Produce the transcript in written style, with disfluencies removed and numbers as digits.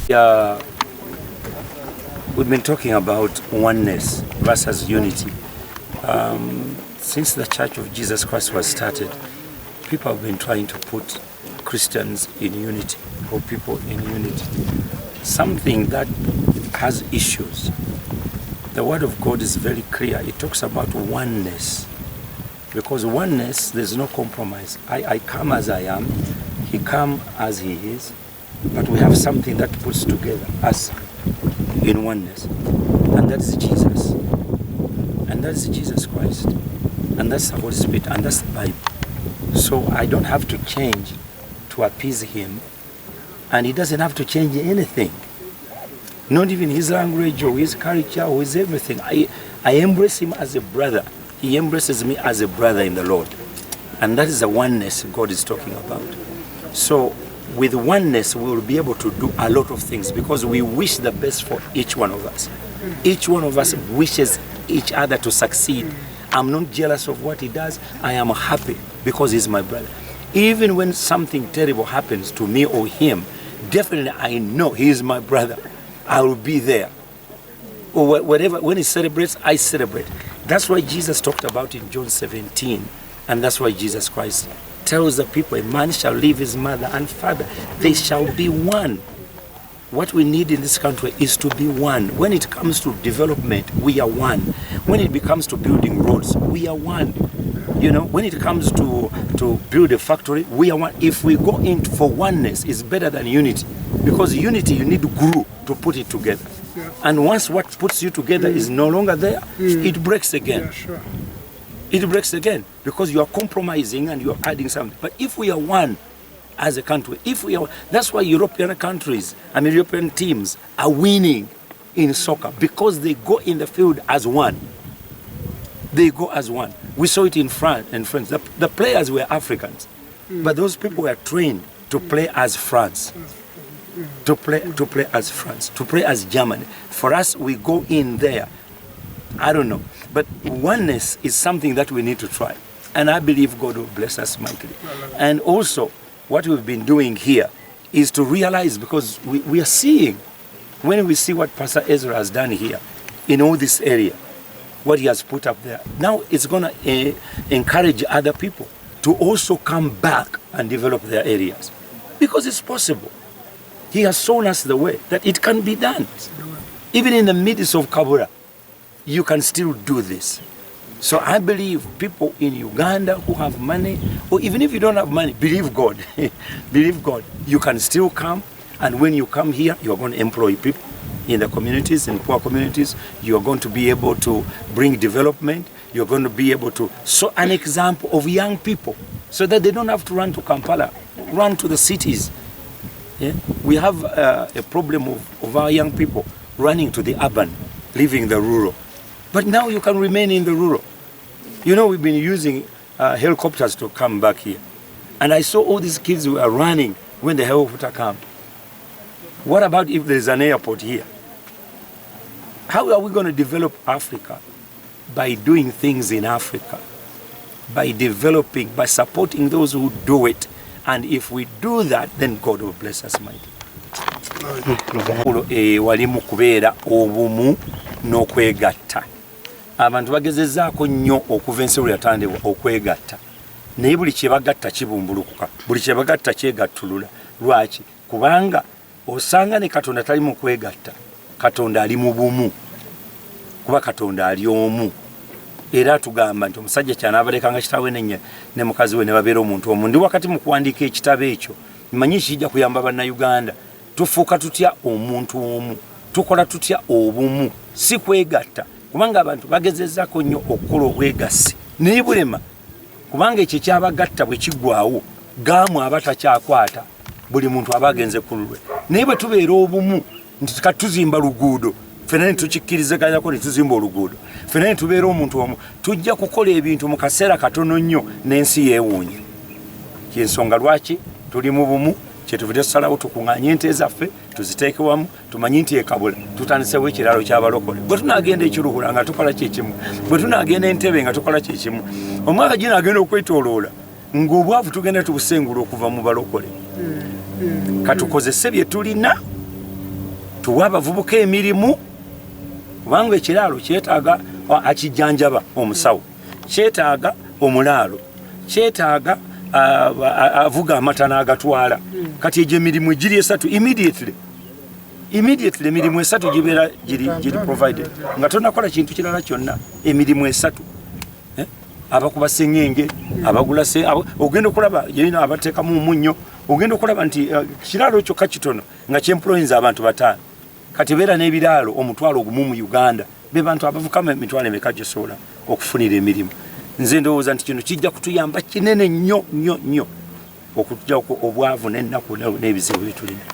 Yeah, we've been talking about oneness versus unity. Since the Church of Jesus Christ was started, people have been trying to put Christians in unity or people in unity. Something that has issues. The Word of God is very clear. It talks about oneness. Because oneness, there's no compromise. I come as I am, He come as He is, but we have something that puts together us in oneness. And that's Jesus. And that's Jesus Christ. And that's the Holy Spirit. And that's the Bible. So I don't have to change to appease Him. And He doesn't have to change anything. Not even His language or His culture or His everything. I embrace Him as a brother. He embraces me as a brother in the Lord. And that is the oneness God is talking about. So with oneness, we will be able to do a lot of things because we wish the best for each one of us. Each one of us wishes each other to succeed. I'm not jealous of what he does. I am happy because he's my brother. Even when something terrible happens to me or him, definitely I know he is my brother. I will be there. Or whatever, when he celebrates, I celebrate. That's why Jesus talked about in John 17. And that's why Jesus Christ tells the people, a man shall leave his mother and father. They shall be one. What we need in this country is to be one. When it comes to development, we are one. When it comes to building roads, we are one. You know, when it comes to build a factory, we are one. If we go in for oneness, it's better than unity. Because unity, you need glue to put it together. Yeah. And once what puts you together is no longer there, it breaks again. Yeah, sure. It breaks again because you are compromising and you are adding something. But if we are one as a country, that's why European countries, European teams are winning in soccer because they go in the field as one. They go as one. We saw it in France. The players were Africans, but those people were trained to play as France. To play as France, to play as Germany. For us, we go in there. I don't know. But oneness is something that we need to try. And I believe God will bless us mightily. And also, what we've been doing here is to realize, because we are seeing, when we see what Pastor Ezra has done here, in all this area, what he has put up there, now it's going to encourage other people to also come back and develop their areas. Because it's possible. He has shown us the way that it can be done. Even in the midst of Kabura, you can still do this. So I believe people in Uganda who have money, or even if you don't have money, believe God. Believe God. You can still come, and when you come here, you are going to employ people in the communities, in poor communities. You are going to be able to bring development. You're going to be able to show an example of young people so that they don't have to run to Kampala, run to the cities. Yeah? We have a problem of our young people running to the urban, leaving the rural. But now you can remain in the rural. You know, we've been using helicopters to come back here. And I saw all these kids who are running when the helicopter come. What about if there's an airport here? How are we going to develop Africa? By doing things in Africa. By developing, by supporting those who do it. And if we do that, then God will bless us mighty. Walimu kubeera obumu n'okwegatta. Abantu bagezezzaako nnyo okuva ensi yatandibwa okwegatta. Naye buli kye bagatta kibumbulukuka. Buli kye bagatta kyegattulula. Lwaki? Kubanga osanga ne Katonda tali mu kwegatta. Katonda ali mu bumu. Kuba Katonda ali omu. Era tugamba nti omusajja ky'anaabalekanga kitaawe ne mukazi we ne babeera omuntu omu. Ndi wakati mu kuwandiika ekitabo ekyo. Mmanyi kijja kuyamba bannayuganda. Tufuuka tutya omuntu omu. Tukola tutya obumu. Si kwegatta. Kubanga abantu bagezezzaako nnyo okukola obwegassi. Naye bulema. Kubanga ekyo kyabagatta bwe kiggwaawo. Gaamu abatakyakwata. Buli muntu aba agenze ku lulwe. Naye bwe tubeera obumu nti tuzimba luguudo. Fena tukikirizaganyako ne tuzimba oluguudo. Fena tubeera omuntu omu. Tujja kukola ebintu mu kaseera katono nnyo n'ensi yeewuunya. Kyensonga lwaki tuli mu bumu kyetuvudde tusalawo tukuŋŋaanye ente zaffe tuziteeke wamu tumanyi nti ekabula tutandisewo ekiralo ky'abalokole. Bwe tunaagenda ekiruhula nga tukola kyekimu. Bwe tunaagenda entebe nga tukola kyekimu. Omwaka gino agenda okwetooloola ng'obwavu tugenda tubusengula okuva mu balokole. Katukozese bye tulina tuwa abavubuka emirimu kubanga ekiraalo kyetaaga akijjanjaba omusawo kyetaaga omulaalo kyetaaga avuga amata n'agatwala kati egyo emirimu egiri esatu immediately emirimu esatu gibeera giri provided nga tonakola kintu kirala kyonna emirimu esatu abakuba sengenge abagula ogenda okulaba yina abateekamu omunnyo ogenda okulaba nti kiraalo kyokka kitono nga kyemployinza abantu 5 kati beera n'ebiraalo omutwalo ogumu mu Uganda be bantu abavuka emitwalo emeka gyosobola okufunira emirimu nze ndowooza nti kino kijja kutuyamba kinene nnyo okutujja obwavu n'ennaku n'ebizibu bitulina.